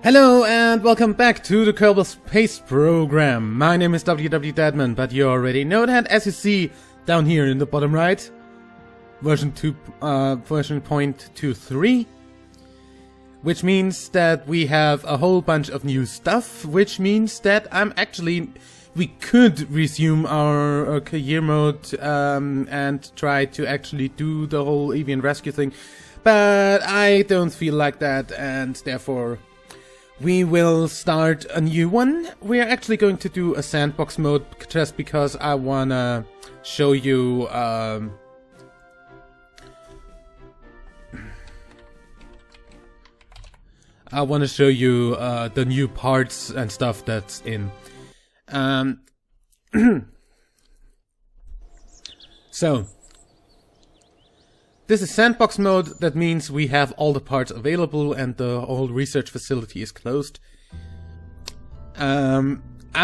Hello and welcome back to the Kerbal Space Program. My name is WWEdeadman, but you already know that, as you see down here in the bottom right. Version 0.23, which means that we have a whole bunch of new stuff, which means that we could resume our career mode and try to actually do the whole avian rescue thing, but I don't feel like that, and therefore we will start a new one. We are actually going to do a sandbox mode just because I wanna show you the new parts and stuff that's in. So, this is sandbox mode. That means we have all the parts available and the whole research facility is closed. I'm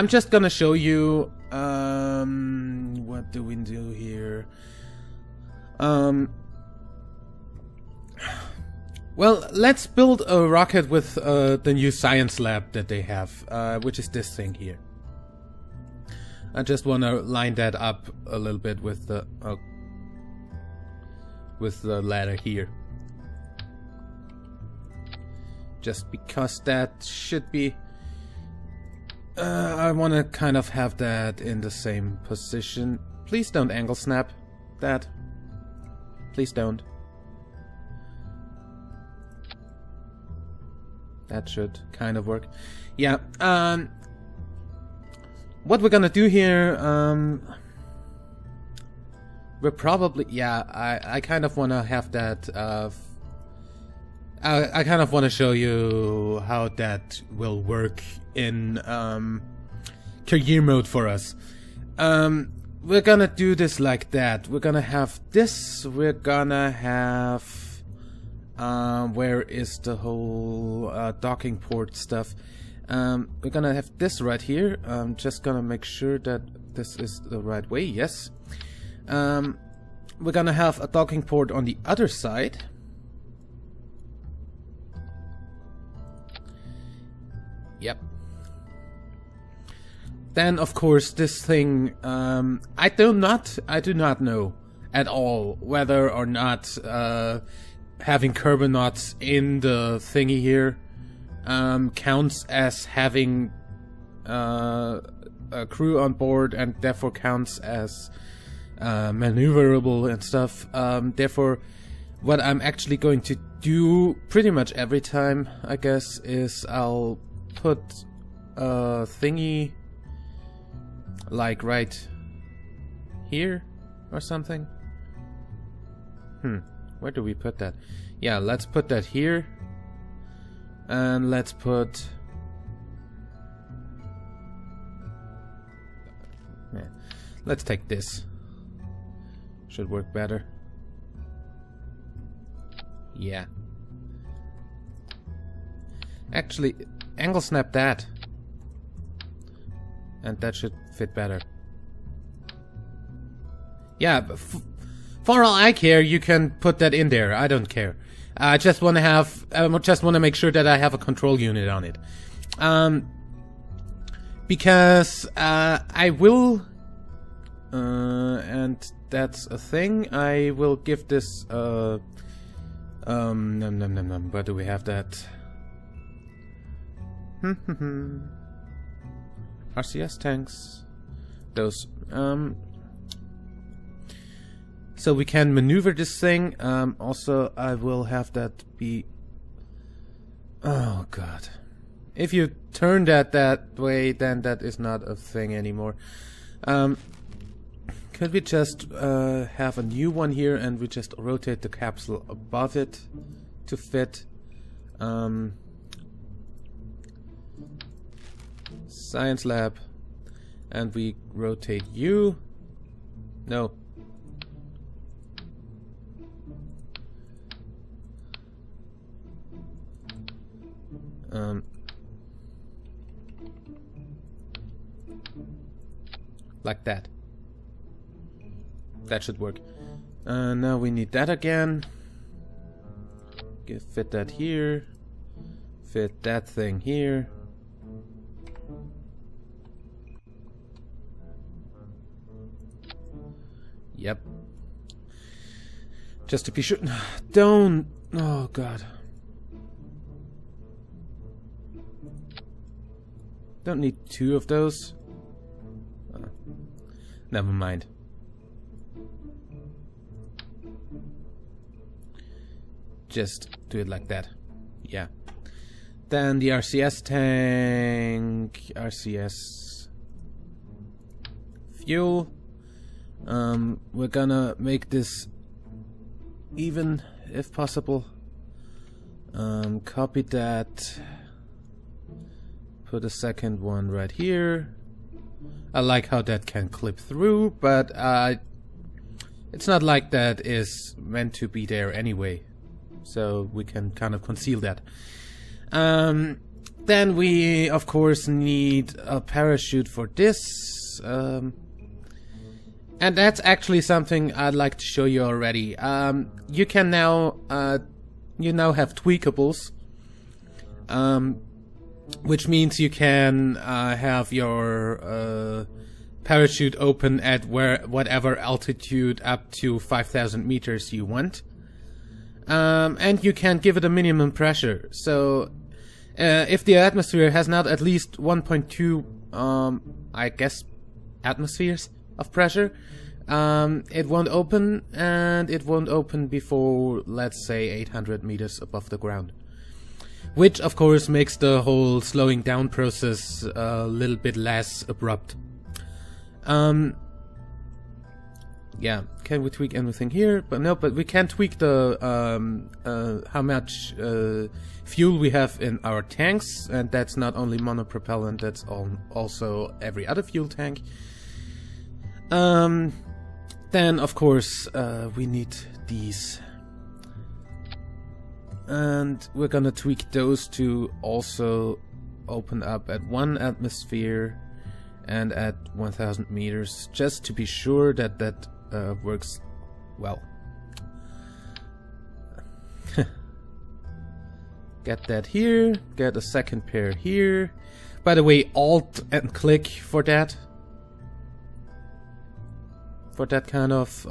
just gonna show you, what do we do here? Well, let's build a rocket with the new science lab that they have, which is this thing here. I just want to line that up a little bit with the ladder here. Just because that should be... I want to kind of have that in the same position. Please don't angle snap that. Please don't. That should kind of work. Yeah, what we're gonna do here, we're probably... Yeah, I kind of want to have that... I kind of want to show you how that will work in career mode for us. We're gonna do this like that. We're gonna have this. We're gonna have... where is the whole docking port stuff? We're gonna have this right here. I'm just gonna make sure that this is the right way. Yes. We're gonna have a docking port on the other side. Yep. Then, of course, this thing. I do not know at all whether or not having Kerbal in the thingy here counts as having a crew on board, and therefore counts as maneuverable and stuff. Therefore, what I'm actually going to do pretty much every time, I guess, is I'll put a thingy like right here or something. Where do we put that? Yeah, let's put that here. And let's put... Yeah, let's take this. Should work better. Yeah. Actually, angle snap that. And that should fit better. Yeah, but for all I care, you can put that in there. I don't care. I just want to have. I just want to make sure that I have a control unit on it, because I will, and that's a thing. I will give this. Where do we have that? RCS tanks. Those. So we can maneuver this thing. Also, I will have that be... Oh, God. If you turn that way, then that is not a thing anymore. Could we just have a new one here and we just rotate the capsule above it to fit? Science lab. And we rotate you. No. Like that. That should work. Now we need that again. Fit that here. fit that thing here. Yep. Just to be sure. Don't. Oh god. Don't need 2 of those. Never mind. Just do it like that. Yeah. Then the RCS tank. RCS fuel. We're gonna make this even if possible. Copy that. Put a second one right here. I like how that can clip through, but it's not like that is meant to be there anyway. So we can kind of conceal that. Then we, of course, need a parachute for this. And that's actually something I'd like to show you already. You can now, you now have tweakables. Which means you can have your parachute open at whatever altitude up to 5,000 meters you want. And you can give it a minimum pressure. So if the atmosphere has not at least 1.2, I guess, atmospheres of pressure, it won't open, and it won't open before, let's say, 800 meters above the ground. Which, of course, makes the whole slowing down process a little bit less abrupt. Yeah, can we tweak anything here? But no, but we can tweak the how much fuel we have in our tanks, and that's not only monopropellant, that's also every other fuel tank. Then, of course, we need these. And we're gonna tweak those to also open up at 1 atmosphere and at 1,000 meters, just to be sure that that works well. Get that here, get a second pair here. By the way, Alt and click for that. For that kind of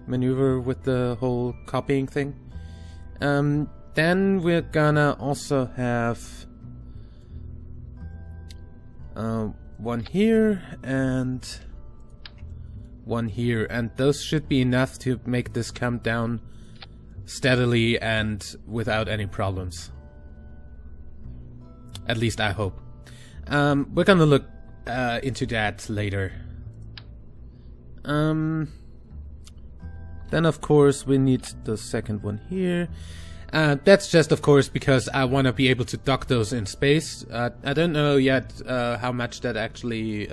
maneuver with the whole copying thing. Then we're gonna also have one here and one here, and those should be enough to make this come down steadily and without any problems. At least I hope. We're gonna look into that later. Then of course we need the second one here. That's just of course because I want to be able to dock those in space. I don't know yet how much that actually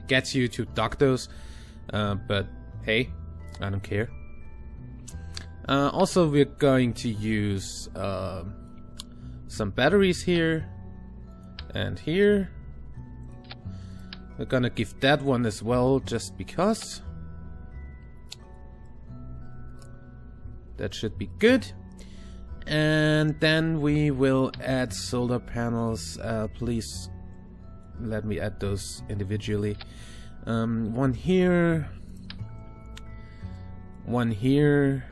gets you to dock those, but hey, I don't care. Also we're going to use some batteries here and here. We're gonna give that one as well just because. That should be good. And then we will add solar panels. Please let me add those individually. One here. One here.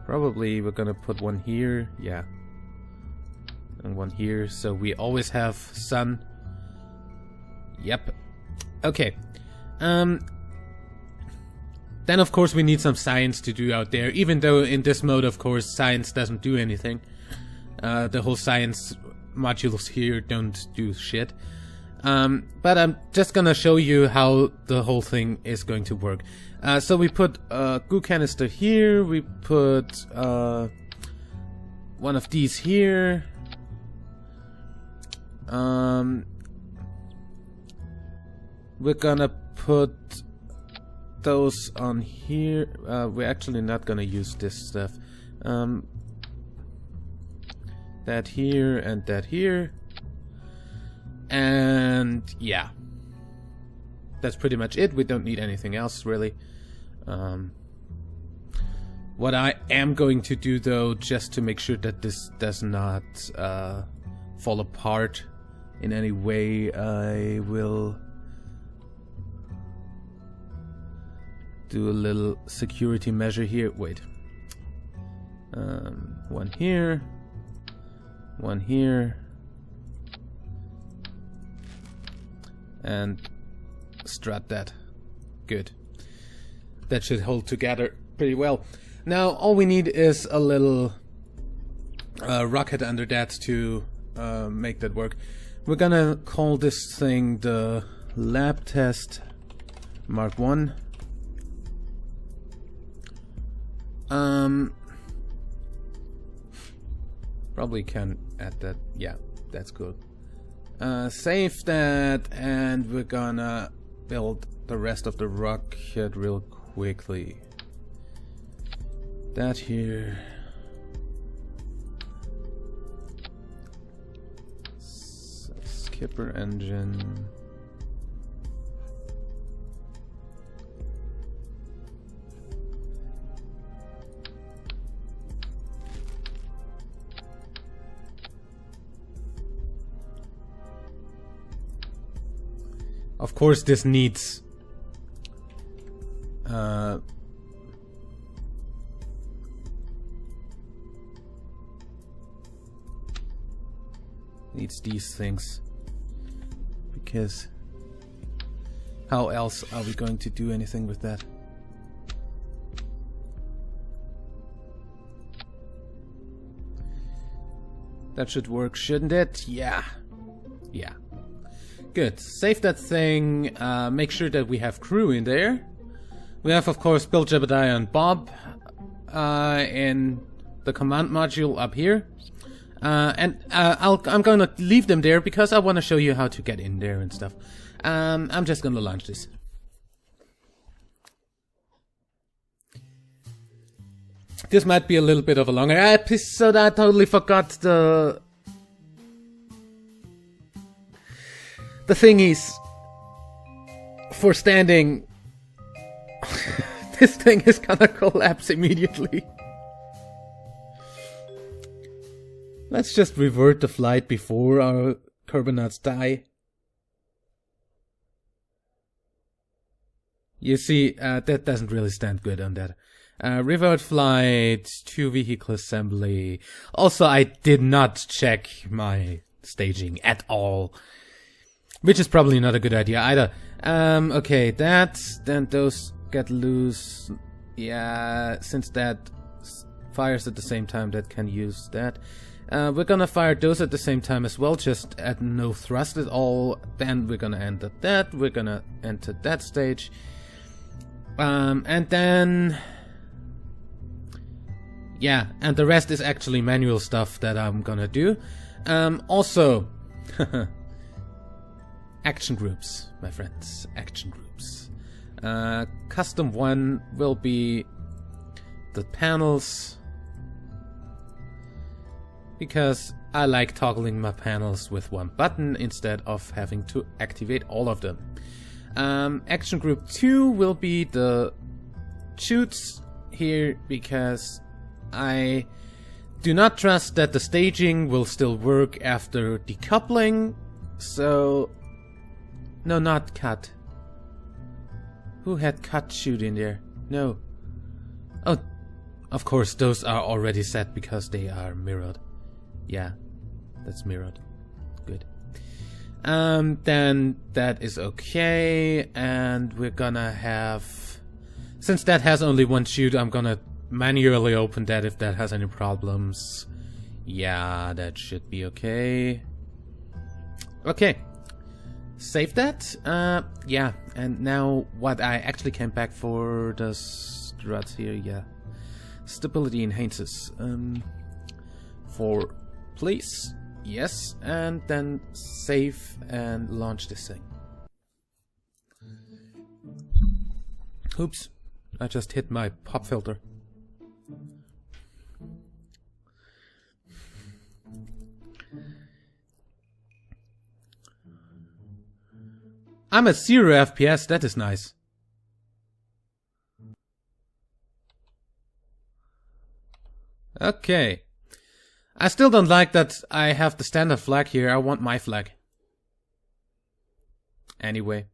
Probably we're gonna put one here. Yeah. And one here. So we always have sun. Yep. Okay. Then of course we need some science to do out there, even though in this mode of course science doesn't do anything. The whole science modules here don't do shit. But I'm just gonna show you how the whole thing is going to work. So we put a goo canister here, we put one of these here. We're gonna put those on here. We're actually not gonna use this stuff. That here and that here. And yeah. That's pretty much it. We don't need anything else really. What I am going to do, though, just to make sure that this does not fall apart in any way, I will do a little security measure here. Wait. One here. One here. And strut that. Good. That should hold together pretty well. Now all we need is a little rocket under that to make that work. We're gonna call this thing the lab test Mark 1. Probably can add that. Yeah, that's cool. Save that, and we're gonna build the rest of the rocket real quickly. That here. Skipper engine. Of course, this needs these things, because how else are we going to do anything with that? That should work, shouldn't it? Yeah. Yeah. Good. Save that thing. Make sure that we have crew in there. We have, of course, Bill, Jebediah, and Bob in the command module up here. I'm gonna leave them there because I want to show you how to get in there and stuff. I'm just gonna launch this. This might be a little bit of a longer episode. I totally forgot the thingies for standing. This thing is gonna collapse immediately. Let's just revert the flight before our Kerbonauts die. You see, that doesn't really stand good on that. Revert flight, 2 vehicle assembly. Also, I did not check my staging at all. Which is probably not a good idea either. Okay, then those get loose. Yeah, since that fires at the same time, that can use that. We're gonna fire those at the same time as well, just at no thrust at all. Then we're gonna enter that, we're gonna enter that stage. And then... yeah, and the rest is actually manual stuff that I'm gonna do. Also... action groups, my friends. Action groups. Custom 1 will be the panels, because I like toggling my panels with one button instead of having to activate all of them. Action group 2 will be the chutes here, because I do not trust that the staging will still work after decoupling. So... no, not cut. Who had cut chute in there? No. Oh, of course, those are already set because they are mirrored. Yeah, that's mirrored. Good. Then that is okay, and we're gonna have... since that has only one chute, I'm gonna manually open that if that has any problems. Yeah, that should be okay. Okay. Save that. Yeah, and now what I actually came back for, the struts here, yeah. Stability enhances. For please. Yes, and then save and launch this thing. Oops, I just hit my pop filter. I'm at 0 FPS, that is nice. Okay. I still don't like that I have the standard flag here. I want my flag. Anyway.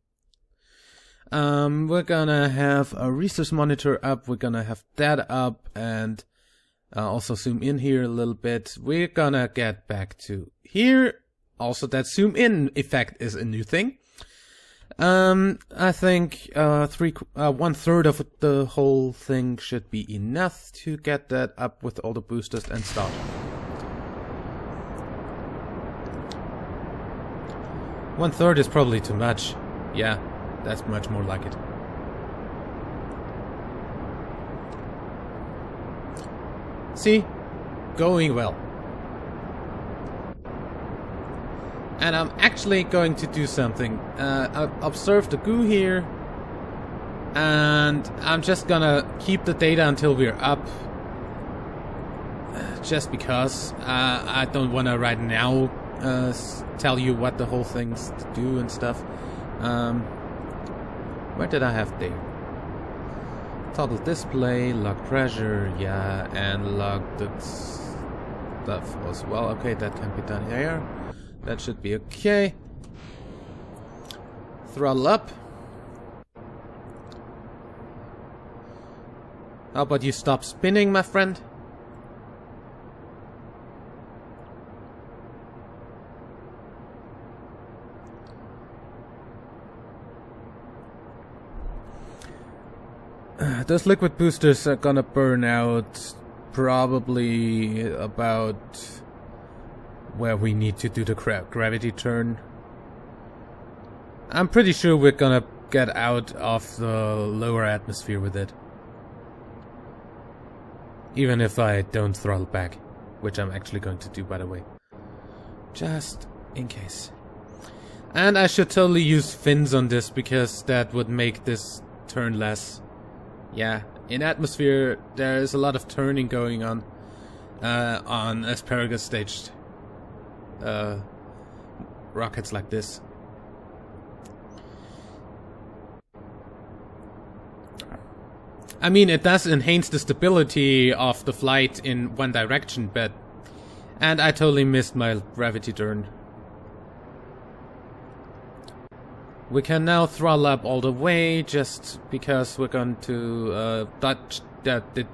We're gonna have a resource monitor up. We're gonna have that up and also zoom in here a little bit. We're gonna get back to here. Also, that zoom in effect is a new thing. I think 1/3 of the whole thing should be enough to get that up with all the boosters and start. One-third is probably too much. Yeah, that's much more like it. See? Going well. And I'm actually going to do something. Observe the goo here. And I'm just gonna keep the data until we're up. Just because I don't want to right now tell you what the whole thing's to do and stuff. Where did I have there? Toggle display, log pressure, yeah, and log the stuff as well. Okay, that can be done here. That should be okay. Throttle up. How about you stop spinning, my friend? Those liquid boosters are gonna burn out probably about where we need to do the gravity turn. I'm pretty sure we're gonna get out of the lower atmosphere with it. Even if I don't throttle back, which I'm actually going to do, by the way. Just in case. And I should totally use fins on this, because that would make this turn less. Yeah, in atmosphere there is a lot of turning going on asparagus staged rockets like this. I mean, it does enhance the stability of the flight in one direction, but... And I totally missed my gravity turn. We can now throttle up all the way, just because we're going to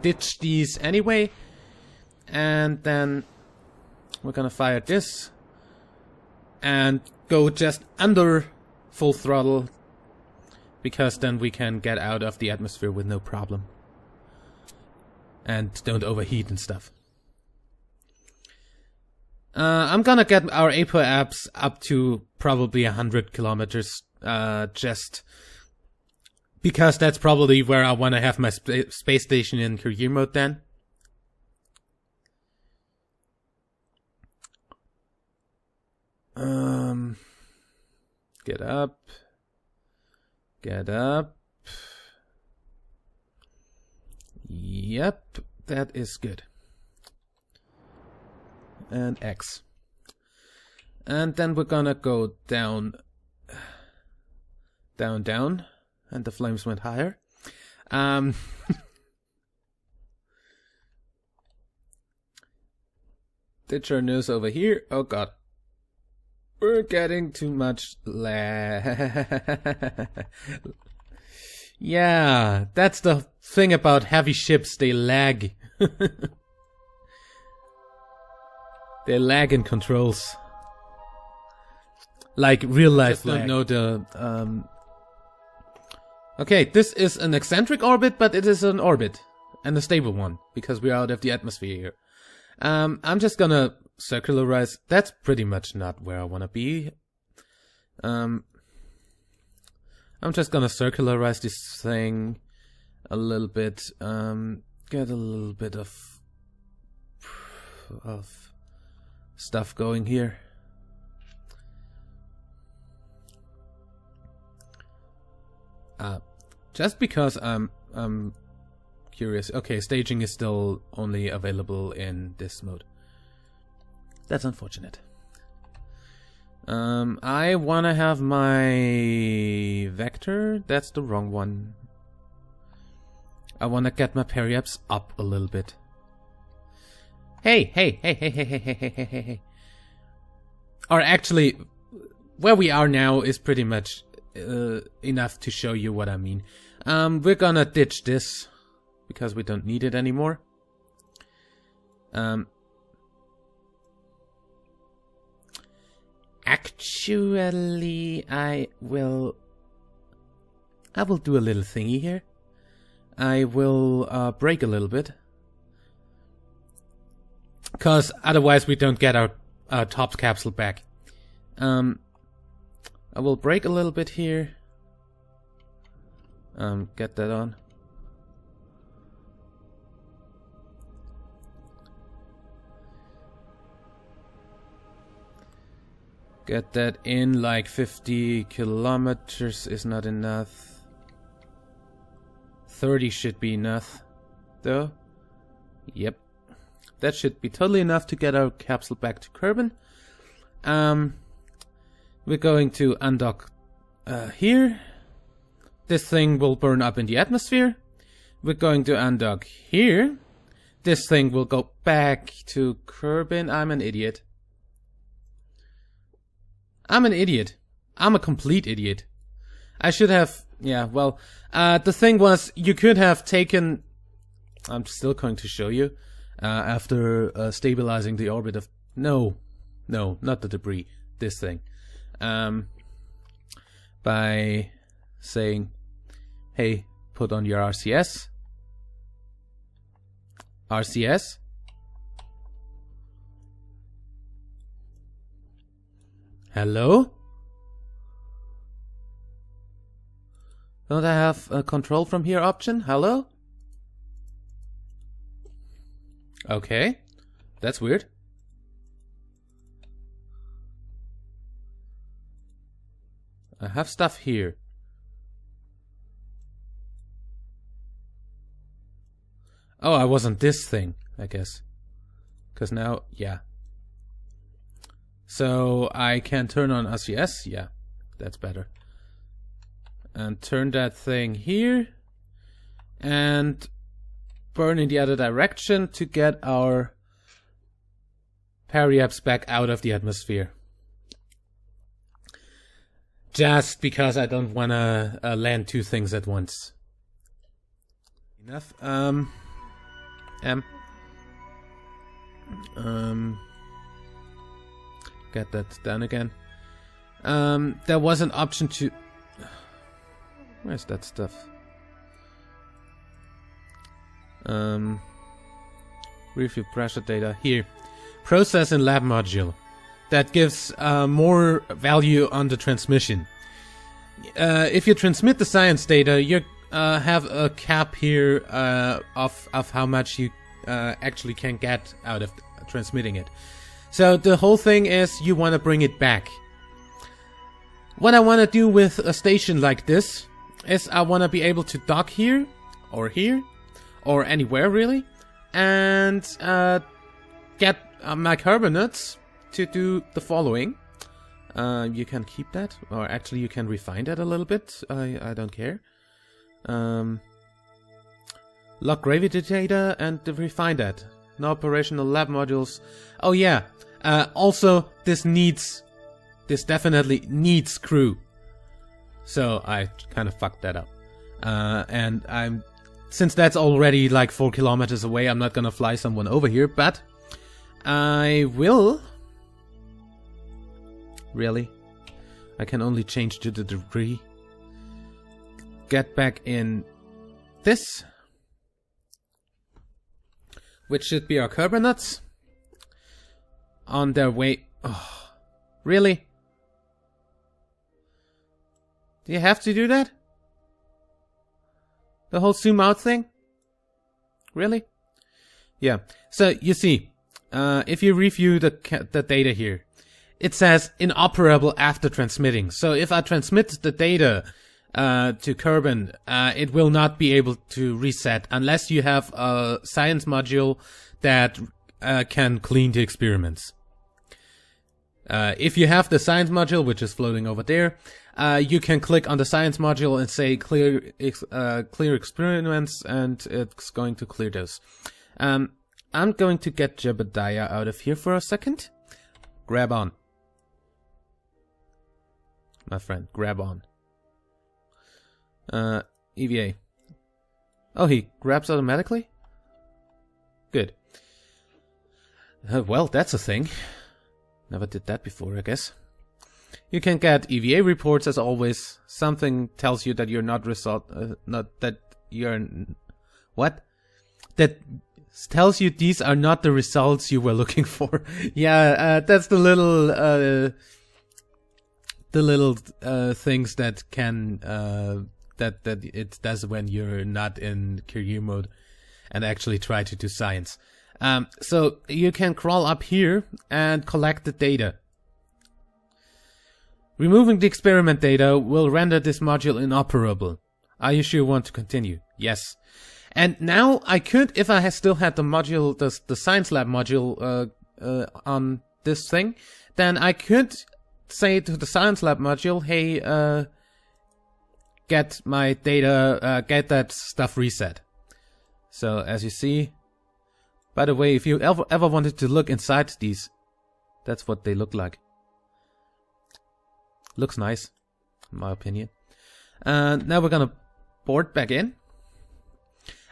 ditch these anyway. And then we're gonna fire this. And go just under full throttle. Because then we can get out of the atmosphere with no problem. And don't overheat and stuff. I'm gonna get our apo-apps up to probably 100 kilometers. Just because that's probably where I want to have my space station in career mode then. Get up. Get up. Yep, that is good. And X. And then we're gonna go down. Down, down. And the flames went higher. Ditch our nose over here. Oh god. We're getting too much lag. Yeah, that's the thing about heavy ships, they lag. They lag in controls. Like real life lag. Don't know the okay, this is an eccentric orbit, but it is an orbit. And a stable one, because we're out of the atmosphere here. I'm just gonna circularize. That's pretty much not where I wanna be. I'm just gonna circularize this thing a little bit. Get a little bit of stuff going here. Just because I'm curious. Okay, staging is still only available in this mode. That's unfortunate. I wanna have my vector. That's the wrong one. I wanna get my periaps up a little bit. Hey. Or actually, where we are now is pretty much enough to show you what I mean. We're gonna ditch this because we don't need it anymore. Actually, I will do a little thingy here. I will break a little bit, because otherwise we don't get our top capsule back. I will break a little bit here. Get that on. Get that in, like 50 kilometers is not enough. 30 should be enough, though. Yep. That should be totally enough to get our capsule back to Kerbal. We're going to undock here. This thing will burn up in the atmosphere. We're going to undock here. This thing will go back to Kerbal. I'm an idiot. I'm an idiot. I'm a complete idiot. I should have... Yeah, well, the thing was, you could have taken... I'm still going to show you. After stabilizing the orbit of... No, not the debris. This thing. By saying, hey, put on your RCS. RCS. Hello? Don't I have a control from here option? Hello? Okay. That's weird. I have stuff here. Oh, I wasn't this thing, I guess. Because now, yeah. So I can turn on RCS? Yeah, that's better. And turn that thing here. And burn in the other direction to get our periaps back out of the atmosphere. Just because I don't want to land two things at once. Enough. Get that done again. There was an option to... Where's that stuff? Review pressure data. Here. Process in lab module. That gives more value on the transmission. If you transmit the science data, you have a cap here of how much you actually can get out of transmitting it. So the whole thing is you want to bring it back. What I want to do with a station like this is I want to be able to dock here, or anywhere really, and get my carbonates to do the following. You can keep that, or actually you can refine that a little bit. I don't care. Log gravity data and refine that. No operational lab modules. Oh yeah. Also, this definitely needs crew. So I kind of fucked that up. And since that's already like 4 kilometers away, I'm not gonna fly someone over here, but I will. Really? I can only change to the degree. Get back in this, which should be our carbonates. On their way... Oh, really? Do you have to do that? The whole zoom out thing? Really? Yeah. So, you see, if you review the data here, it says inoperable after transmitting. So if I transmit the data to Kerbal, it will not be able to reset unless you have a science module that can clean the experiments. If you have the science module, which is floating over there, you can click on the science module and say clear experiments, and it's going to clear those. I'm going to get Jebediah out of here for a second. Grab on. My friend, grab on. EVA. Oh, he grabs automatically? Good. Well, that's a thing. Never did that before, I guess. You can get EVA reports as always. Something tells you that you're not that tells you these are not the results you were looking for. Yeah, that's the little things that can that it does when you're not in career mode and actually try to do science. So you can crawl up here and collect the data. Removing the experiment data will render this module inoperable. Are you sure you want to continue? Yes. And now I could, if I still had the module, the science lab module on this thing, then I could say to the science lab module, hey, get my data, get that stuff reset. So as you see, by the way, if you ever wanted to look inside these, that's what they look like. Looks nice, in my opinion. Now we're gonna board back in.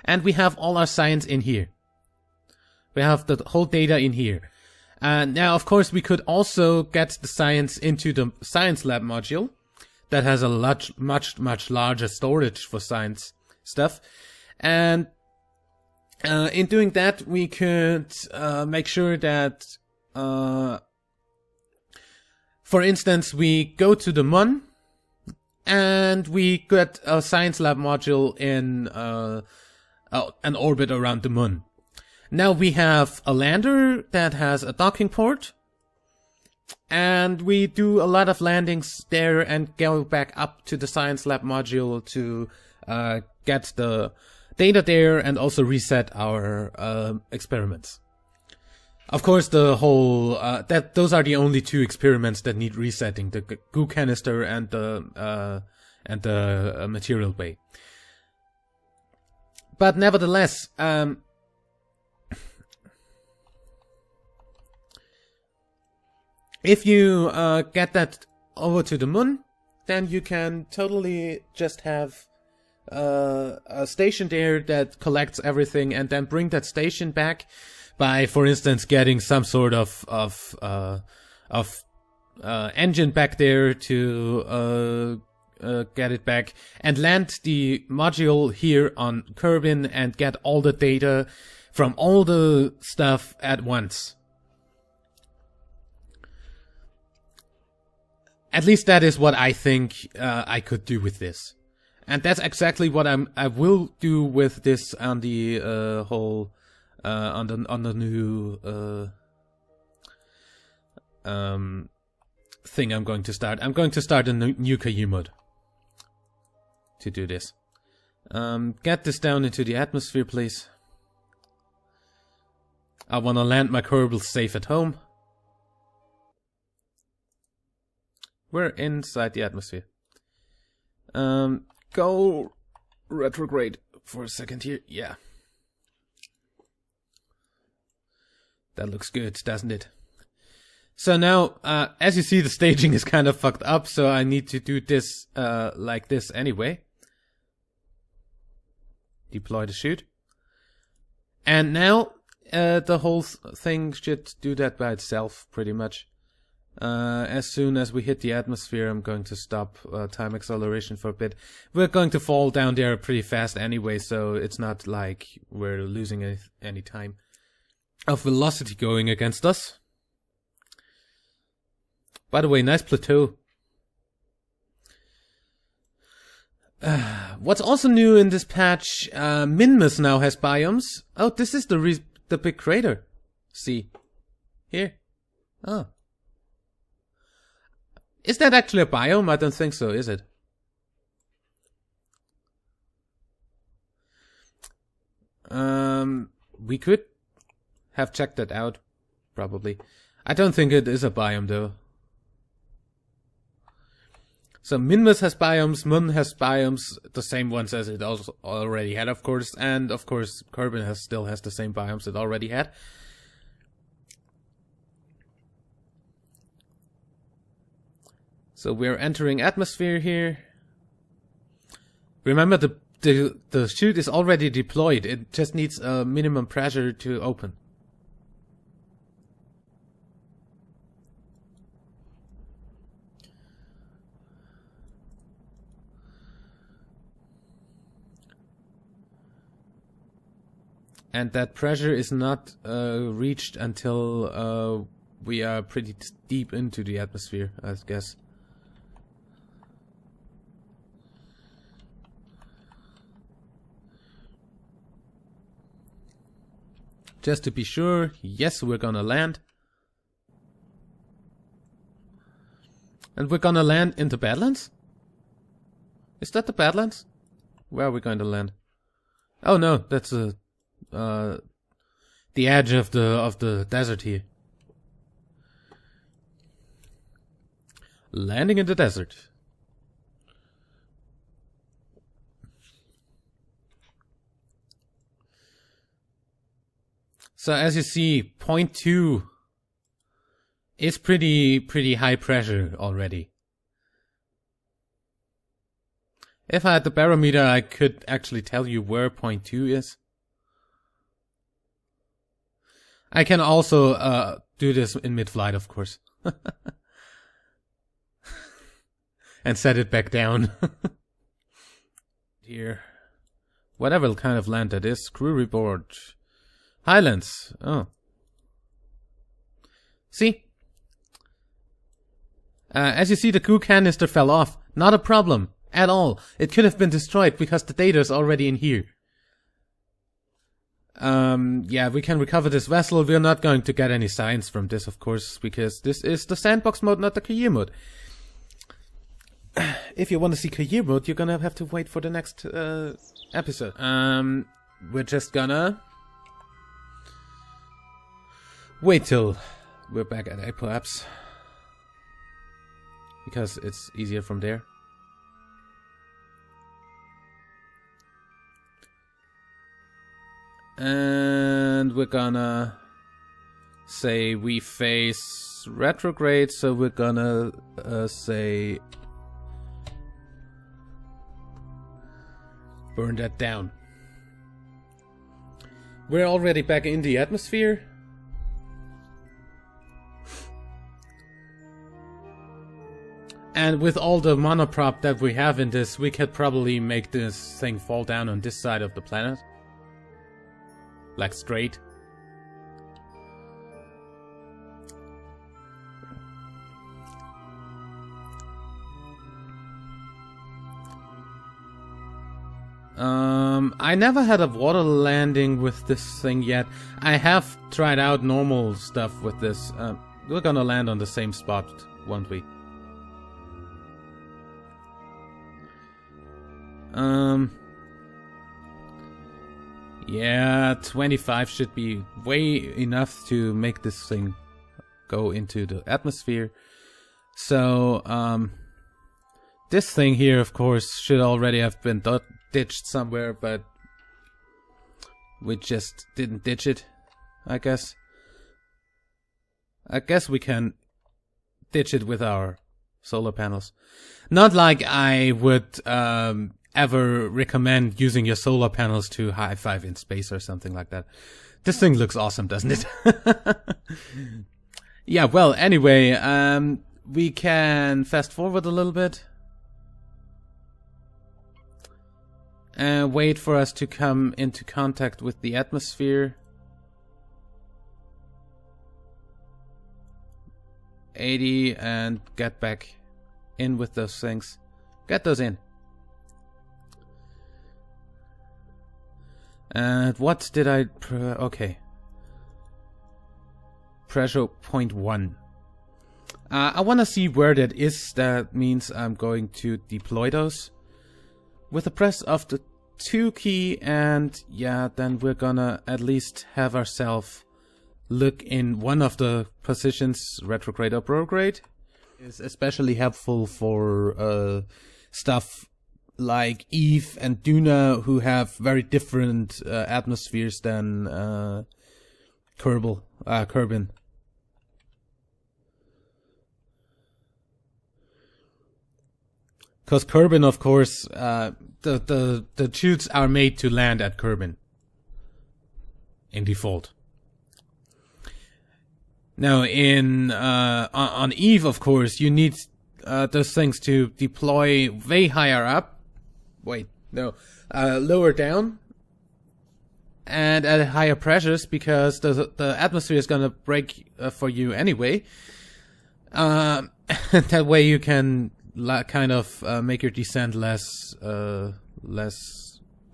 And we have all our science in here. We have the whole data in here. Now, of course, we could also get the science into the science lab module. That has a much larger storage for science stuff. And in doing that, we could make sure that, for instance, we go to the Mun, and we get a science lab module in an orbit around the Mun. Now we have a lander that has a docking port, and we do a lot of landings there and go back up to the science lab module to get the data there and also reset our experiments. Of course, the whole those are the only two experiments that need resetting: the goo canister and the material bay. But nevertheless, if you get that over to the Mun, then you can totally just have a station there that collects everything, and then bring that station back by, for instance, getting some sort of engine back there to get it back, and land the module here on Kerbin and get all the data from all the stuff at once. At least that is what I think I could do with this. And that's exactly what I will do with this on the whole on the new thing I'm going to start. I'm going to start a new career mode to do this. Get this down into the atmosphere, please. I want to land my Kerbal safe at home. We're inside the atmosphere. Go retrograde for a second here. Yeah. That looks good, doesn't it? So now, as you see, the staging is kind of fucked up, so I need to do this like this anyway. Deploy the chute. And now, the whole thing should do that by itself, pretty much. As soon as we hit the atmosphere, I'm going to stop time acceleration for a bit. We're going to fall down there pretty fast anyway, so it's not like we're losing any time of velocity going against us. By the way, nice plateau. What's also new in this patch, Minmus now has biomes. Oh, this is the big crater. See? Here. Oh. Is that actually a biome? I don't think so, is it? We could have checked that out, probably. I don't think it is a biome, though. So Minmus has biomes, Mun has biomes, the same ones as it also already had, of course, and of course Kerbal still has the same biomes it already had. So we're entering atmosphere here. Remember, the chute is already deployed. It just needs a minimum pressure to open. And that pressure is not reached until we are pretty deep into the atmosphere, I guess. Just to be sure, yes, we're gonna land. And we're gonna land in the Badlands? Is that the Badlands? Where are we going to land? Oh no, that's the edge of the desert here. Landing in the desert. So as you see, 0.2 is pretty high pressure already. If I had the barometer, I could actually tell you where 0.2 is. I can also do this in mid-flight, of course. And set it back down. Here. Whatever kind of land that is. Crew report. Highlands. Oh. See? As you see, the crew canister fell off. Not a problem. At all. It could have been destroyed because the data is already in here. Yeah, we can recover this vessel. We're not going to get any science from this, of course, because this is the sandbox mode, not the career mode. If you want to see career mode, you're gonna have to wait for the next episode. We're just gonna wait till we're back at Apoapse, because it's easier from there. And we're gonna say we face retrograde, so we're gonna say burn that down. We're already back in the atmosphere. And with all the monoprop that we have in this, we could probably make this thing fall down on this side of the planet. Like straight. I never had a water landing with this thing yet. I have tried out normal stuff with this. We're gonna land on the same spot, won't we? Yeah, 25 should be way enough to make this thing go into the atmosphere. So, this thing here, of course, should already have been ditched somewhere, but we just didn't ditch it, I guess. I guess we can ditch it with our solar panels. Not like I would ever recommend using your solar panels to high five in space or something like that. This thing looks awesome, doesn't it? Yeah, well, anyway, we can fast forward a little bit. And wait for us to come into contact with the atmosphere. 80 and get back in with those things. Get those in. And what did I... okay. Pressure 0.1. I want to see where that is. That means I'm going to deploy those. With the press of the 2 key, and yeah, then we're gonna at least have ourselves look in one of the positions, retrograde or prograde. is especially helpful for stuff like Eve and Duna, who have very different atmospheres than Kerbin. Because Kerbin, of course, the chutes are made to land at Kerbin in default. Now, on Eve, of course, you need those things to deploy way higher up. Wait, no, lower down, and at higher pressures, because the atmosphere is gonna break for you anyway. That way you can kind of make your descent less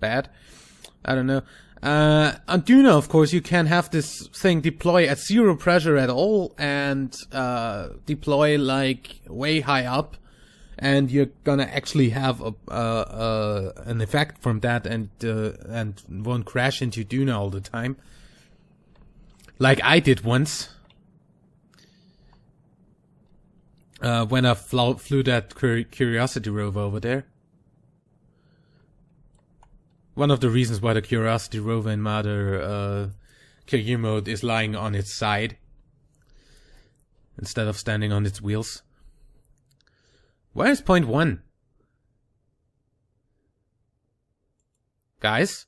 bad. I don't know. On Duna, of course, you can have this thing deploy at 0 pressure at all and deploy like way high up, and you're gonna actually have an effect from that, and won't crash into Duna all the time, like I did once when I flew that Curiosity rover over there. One of the reasons why the Curiosity rover in Mother career mode is lying on its side instead of standing on its wheels. Where is point 1? Guys?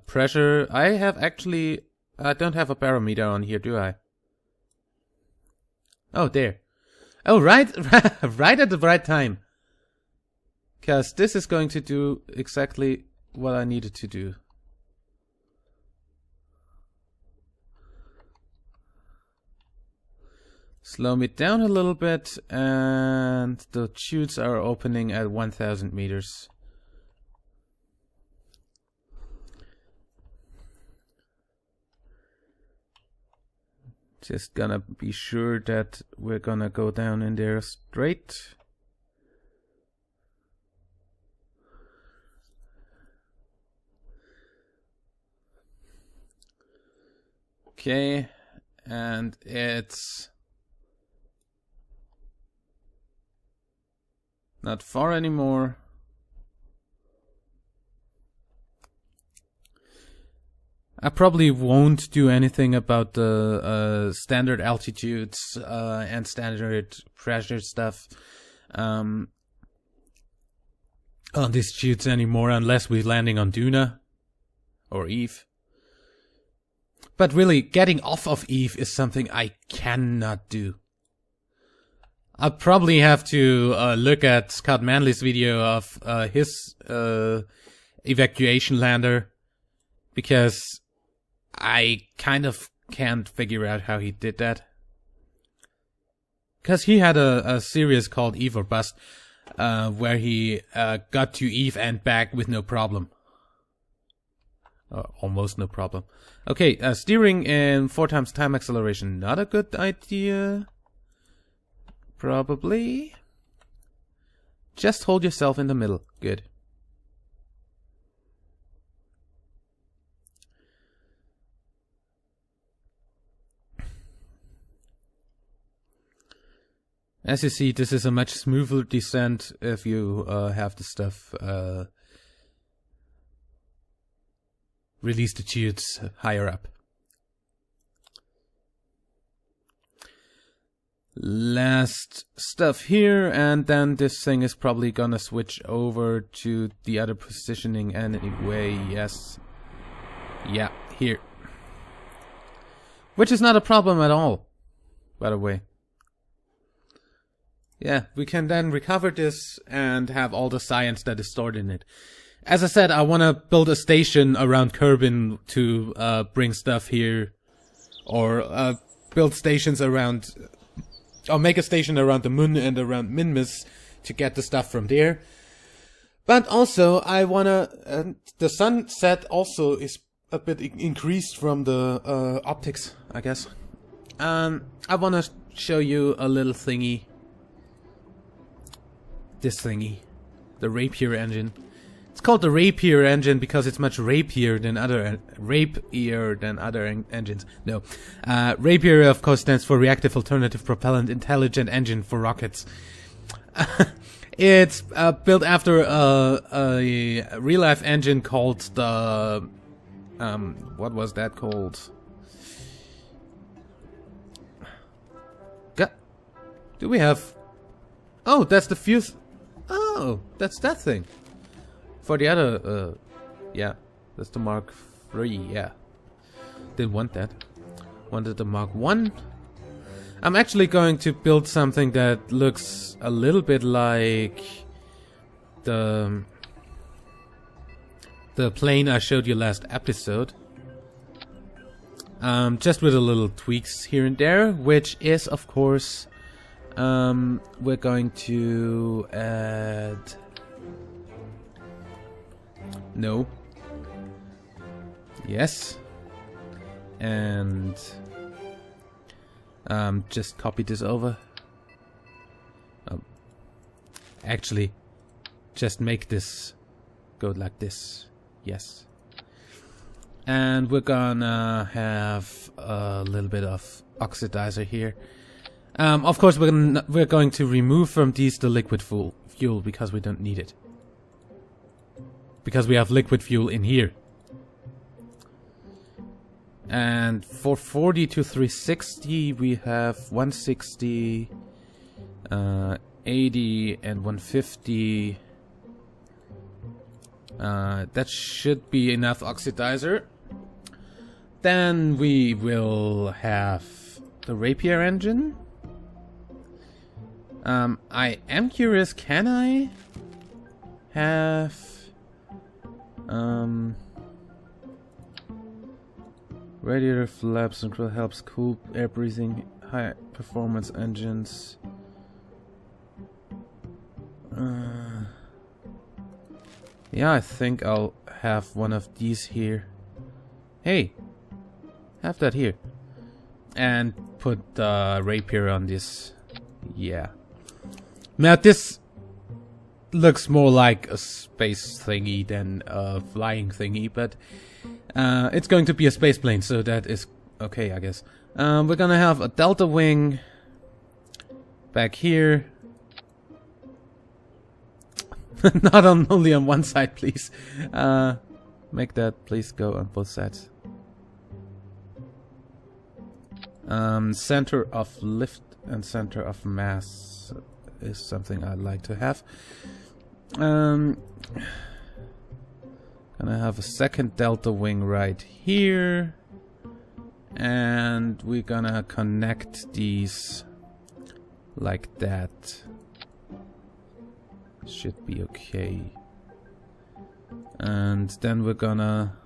Pressure. I don't have a barometer on here, do I? Oh, there. Oh, right, right at the right time. Because this is going to do exactly what I needed to do. Slow me down a little bit, and the chutes are opening at 1,000 meters. Just gonna be sure that we're gonna go down in there straight. Okay, and it's not far anymore. I probably won't do anything about the standard altitudes and standard pressure stuff on these chutes anymore, unless we're landing on Duna or Eve. But really, getting off of Eve is something I cannot do. I'll probably have to look at Scott Manley's video of his evacuation lander, because I kind of can't figure out how he did that. Because he had a series called Eve or Bust, where he got to Eve and back with no problem. Almost no problem. Okay, steering in 4 times time acceleration, not a good idea. Probably. Just hold yourself in the middle. Good. As you see, this is a much smoother descent if you have the stuff release the chutes higher up. Last stuff here, and then this thing is probably gonna switch over to the other positioning anyway. Yes. Yeah, here. Which is not a problem at all, by the way. Yeah, we can then recover this and have all the science that is stored in it. As I said, I want to build a station around Kerbin to bring stuff here, or build stations around, or make a station around the moon and around Minmus to get the stuff from there. But also, I want to, the sunset also is a bit increased from the optics, I guess. I want to show you a little thingy. This thingy. The Rapier engine. It's called the rapier engine because it's much rapier than other engines. No, rapier of course stands for reactive alternative propellant intelligent engine for rockets. It's built after a real-life engine called the what was that called? Do we have? Oh, that's the fuse. Oh, that's that thing. For the other, yeah, that's the Mark III. Yeah, didn't want that. Wanted the Mark I. I'm actually going to build something that looks a little bit like the plane I showed you last episode. Just with a little tweaks here and there, which is of course, we're going to add. No. Yes. And just copy this over. Actually, just make this go like this. Yes. And we're gonna have a little bit of oxidizer here. Of course, we're going to remove from these the liquid fuel because we don't need it. Because we have liquid fuel in here. And for 40 to 360 we have 160, 80 and 150. That should be enough oxidizer. Then we will have the rapier engine. I am curious, can I have radiator flaps and grill helps cool air breathing, high performance engines. Yeah, I think I'll have one of these here. Hey, have that here. And put the rapier on this. Yeah. Now this looks more like a space thingy than a flying thingy, but it's going to be a space plane, so that is okay, I guess. We're gonna have a delta wing back here. Not only on one side, please. Make that please go on both sides. Center of lift and center of mass is something I'd like to have. Gonna have a second delta wing right here, and we're gonna connect these like that. Should be okay. And then we're gonna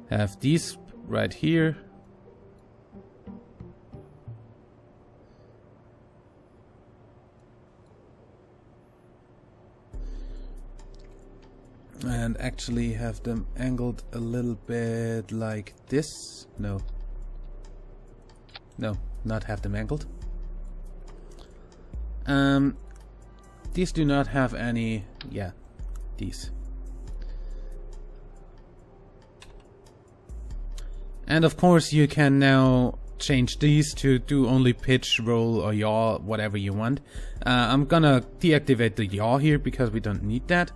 have these right here. And actually have them angled a little bit like this. No. No, not have them angled. These do not have any... Yeah, these. And of course you can now change these to do only pitch, roll, or yaw, whatever you want. I'm gonna deactivate the yaw here because we don't need that.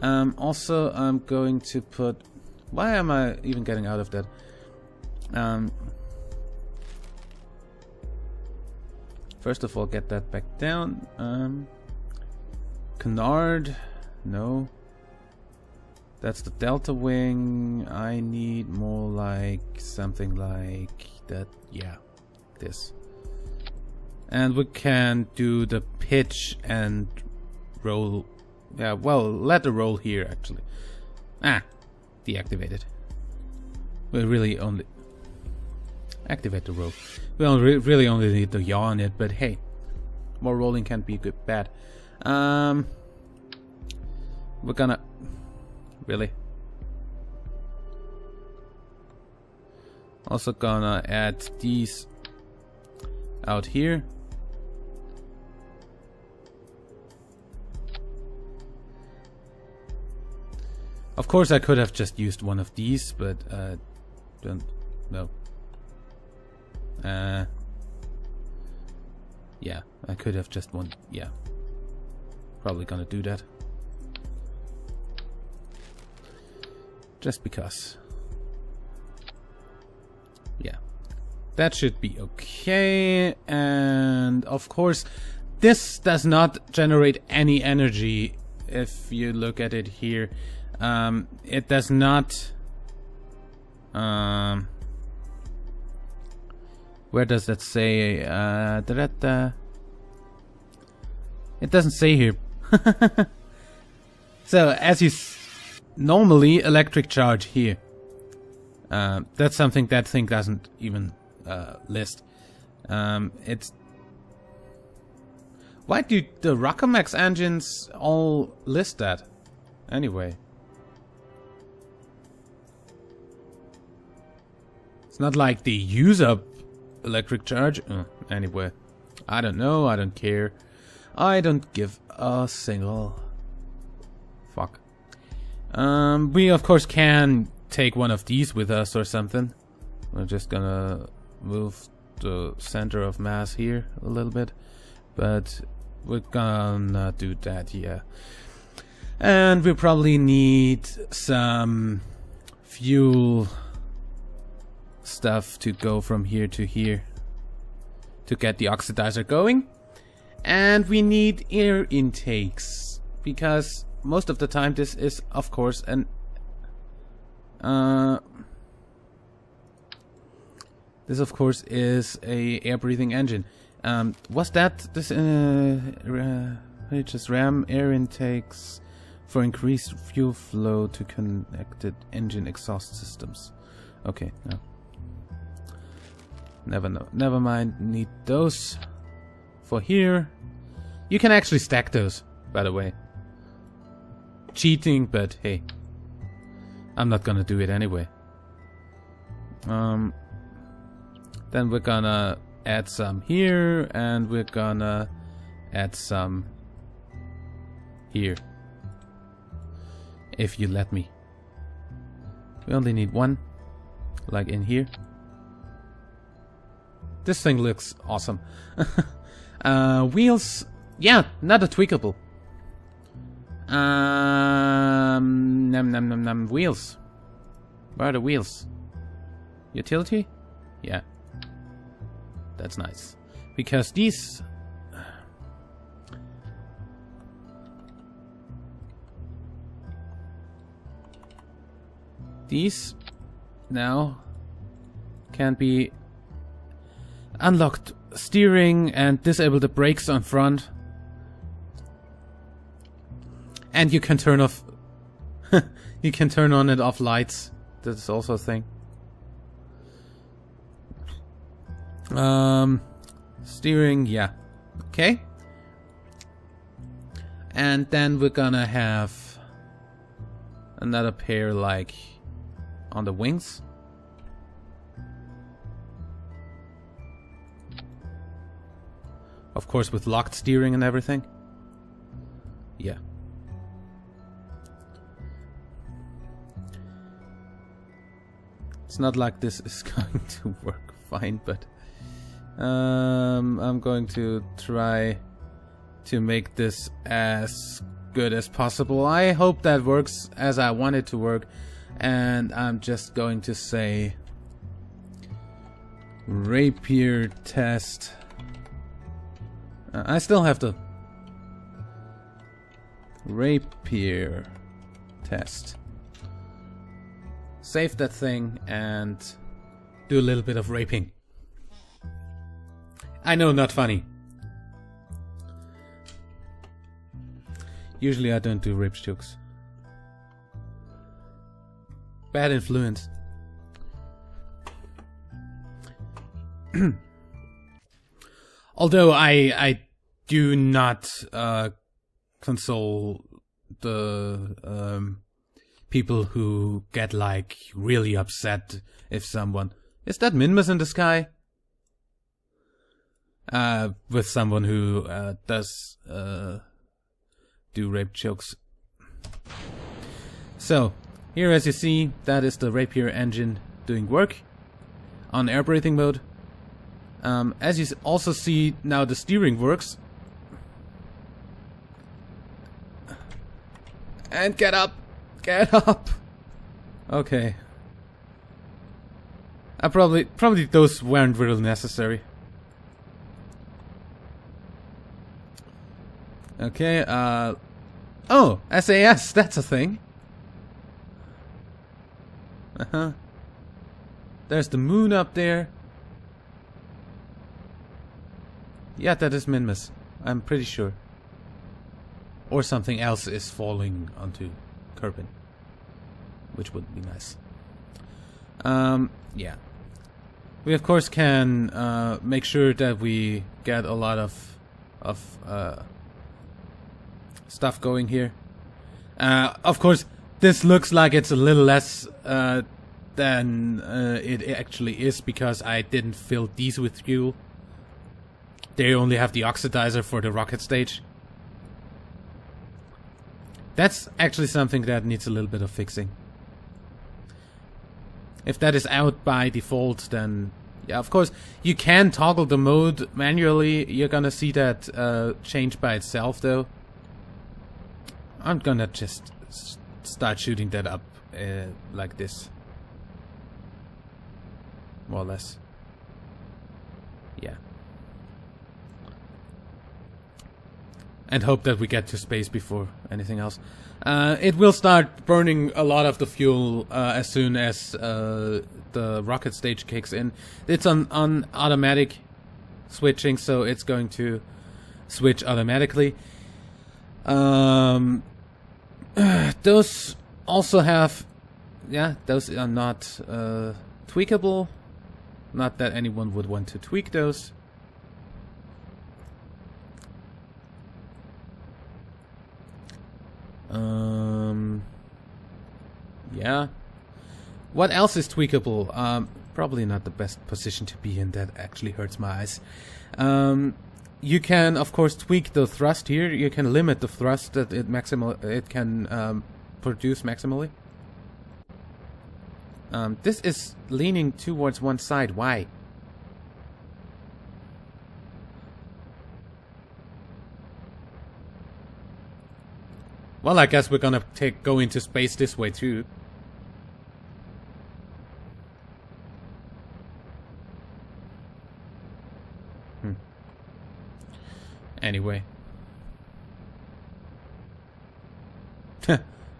Also, I'm going to put... Why am I even getting out of that? First of all, get that back down. Canard. No. That's the delta wing. I need more like something like that. Yeah, this. And we can do the pitch and roll. Yeah, well, let the roll here actually. Deactivate it. We really only activate the roll. We really only need the yaw on it, but hey, more rolling can't be good bad. We're gonna really also gonna add these out here. Of course, I could have just used one of these, but don't know. Yeah, I could have just one. Yeah, probably gonna do that. Just because. Yeah, that should be okay. And of course, this does not generate any energy. If you look at it here, it does not. Where does that say? It doesn't say here. So as you normally electric charge here. That's something that thing doesn't even list. It's why do the Rockomax engines all list that? Anyway, it's not like they use up electric charge. Anyway, I don't know. I don't care. I don't give a single fuck. We of course can take one of these with us or something. We're just gonna move the center of mass here a little bit, but we're gonna do that, yeah. And we probably need some fuel stuff to go from here to here to get the oxidizer going. And we need air intakes, because most of the time this is of course an this of course is a air breathing engine. Was that this just RAM air intakes for increased fuel flow to connected engine exhaust systems? Okay, no. Never mind, need those for here. You can actually stack those, by the way. Cheating, but hey, I'm not gonna do it anyway. Then we're gonna add some here, and we're gonna add some here. If you let me. We only need one, like in here. This thing looks awesome. Wheels, yeah, not a tweakable. Wheels. Where are the wheels? Utility? Yeah. That's nice. Because these... These now can be unlocked steering and disable the brakes on front. And you can turn off you can turn on and off lights. That's also a thing. Steering, yeah. Okay. And then we're gonna have another pair like on the wings. Of course with locked steering and everything. Yeah. It's not like this is going to work fine, but I'm going to try to make this as good as possible. I hope that works as I want it to work, and I'm just going to say rapier test. I still have to rapier test. Save that thing and do a little bit of raping. I know, not funny. Usually I don't do rape jokes. Bad influence. Although I do not console the people who get like really upset if someone... Is that Minmus in the sky? With someone who does do rape jokes. So, Here, as you see, that is the Rapier engine doing work on air breathing mode. As you also see, now the steering works. And get up! Get up! Okay. Probably those weren't really necessary. Okay, oh! SAS, that's a thing. Uh-huh. There's the moon up there. Yeah, that is Minmus. I'm pretty sure. Or something else is falling onto Kerbal, which would be nice. Yeah. We of course can make sure that we get a lot of stuff going here. Of course, this looks like it's a little less than it actually is because I didn't fill these with fuel. They only have the oxidizer for the rocket stage. That's actually something that needs a little bit of fixing. If that is out by default, then yeah, of course you can toggle the mode manually. You're gonna see that change by itself, though. I'm gonna just start shooting that up like this, more or less. Yeah. And hope that we get to space before anything else. It will start burning a lot of the fuel as soon as the rocket stage kicks in. It's on automatic switching, so it's going to switch automatically. Those also have... yeah, those are not tweakable. Not that anyone would want to tweak those. Yeah. What else is tweakable? Probably not the best position to be in. That actually hurts my eyes. You can, of course, tweak the thrust here. You can limit the thrust that it can produce maximally. This is leaning towards one side. Why? Well, I guess we're gonna go into space this way too. Anyway.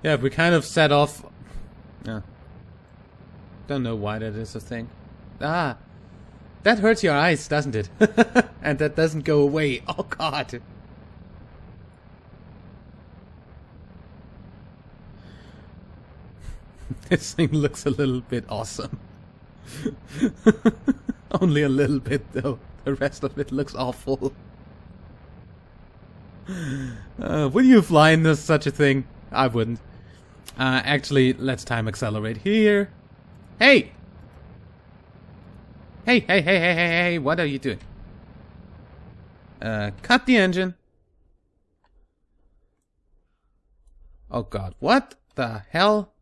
Yeah, we kind of set off... yeah. Don't know why that is a thing. Ah! That hurts your eyes, doesn't it? And that doesn't go away. Oh god! This thing looks a little bit awesome. Only a little bit, though. The rest of it looks awful. Would you fly in such a thing? I wouldn't. Actually, let's time accelerate here. Hey! Hey, hey, hey, hey, hey, hey, what are you doing? Cut the engine. Oh god, what the hell?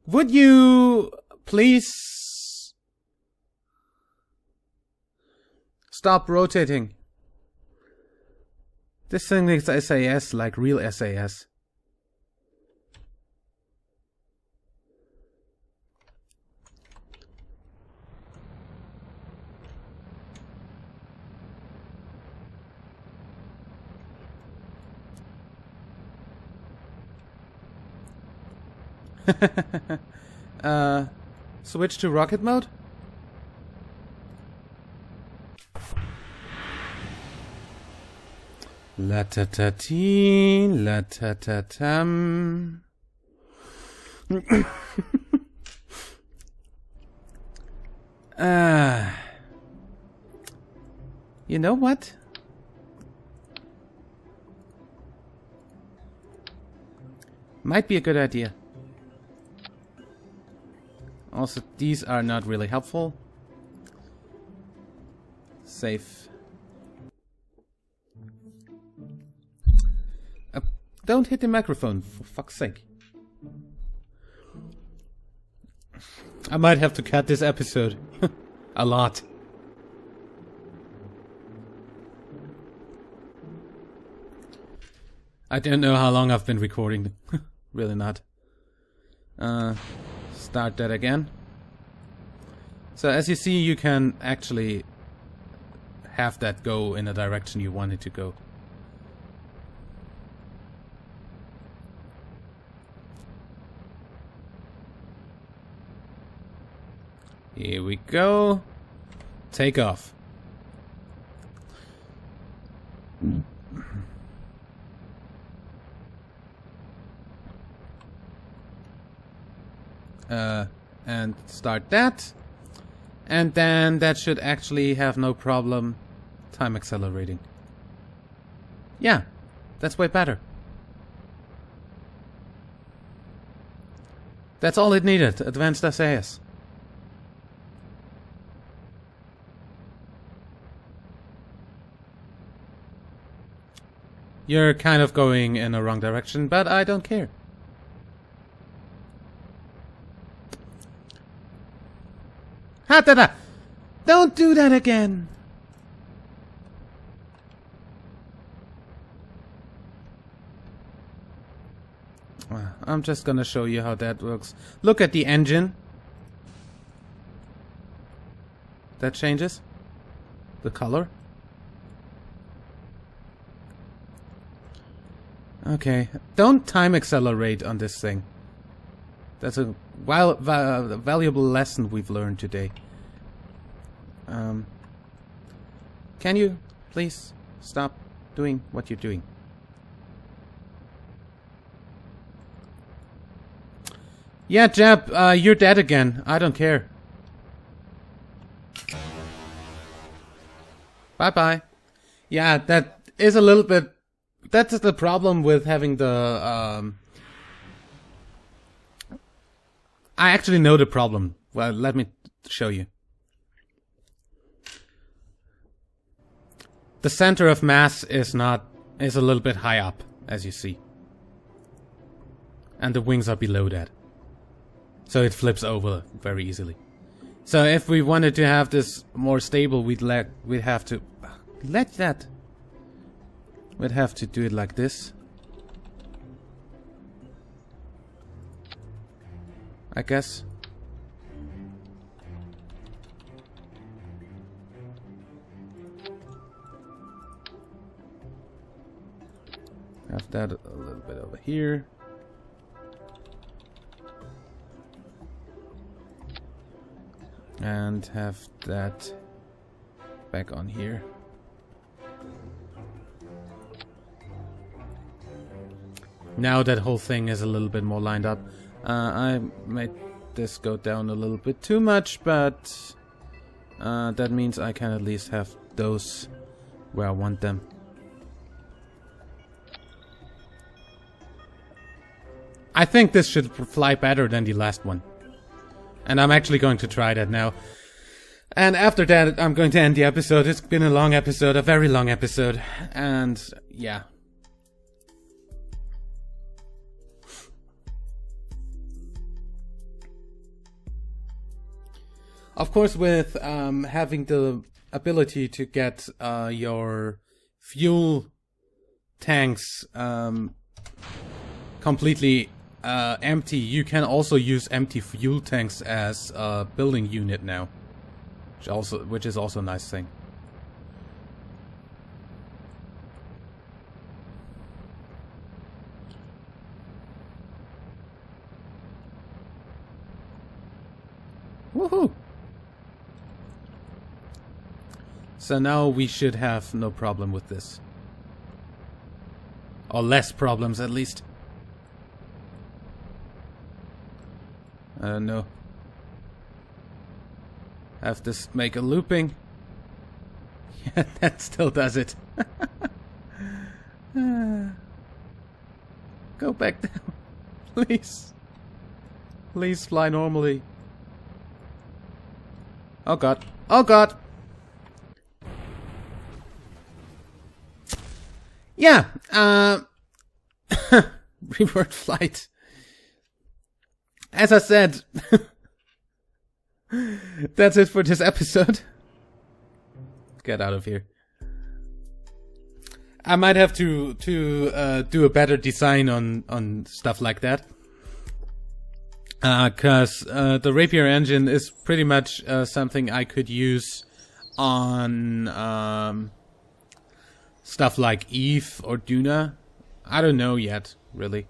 Would you please stop rotating? This thing makes SAS like real SAS. Switch to rocket mode? La-ta-ta-tee, la-ta-ta-tam. You know what? Might be a good idea. Also, these are not really helpful. Safe. Don't hit the microphone, for fuck's sake. I might have to cut this episode. A lot. I don't know how long I've been recording. Really not. Start that again. So as you see, you can actually have that go in a direction you want it to go. Here we go. Take off. And start that. And then that should actually have no problem time accelerating. Yeah, that's way better. That's all it needed, advanced SAS. You're kind of going in the wrong direction, but I don't care. Ha-da-da! Don't do that again! I'm just gonna show you how that works. Look at the engine. That changes the color. Okay, don't time accelerate on this thing. That's a valuable lesson we've learned today. Can you please stop doing what you're doing? Yeah, Jeb, you're dead again. I don't care. Bye-bye. Yeah, that is a little bit... That's the problem with having the... I actually know the problem. Well, let me show you. The center of mass is a little bit high up, as you see. And the wings are below that. So it flips over very easily. So if we wanted to have this more stable, we'd have to do it like this. I guess. Have that a little bit over here. And have that back on here. Now that whole thing is a little bit more lined up. I made this go down a little bit too much, but that means I can at least have those where I want them. I think this should fly better than the last one. And I'm actually going to try that now. And after that, I'm going to end the episode. It's been a long episode, a very long episode. And yeah. Of course, with having the ability to get your fuel tanks completely empty, you can also use empty fuel tanks as a building unit now, which is also a nice thing. Woohoo! So now we should have no problem with this. Or less problems, at least. I don't know. Have this make a looping. Yeah, that still does it. Go back down. Please. Please fly normally. Oh god. Oh god! yeah, reward flight. As I said, that's it for this episode. Get out of here. I might have to do a better design on stuff like that. Cause the Rapier engine is pretty much something I could use on stuff like Eve or Duna. I don't know yet, really.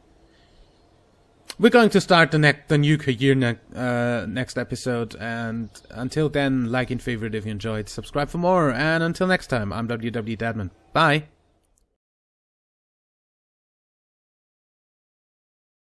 We're going to start the new career next episode, and until then, like and favorite if you enjoyed, subscribe for more, and until next time, I'm WWEdeadman. Bye!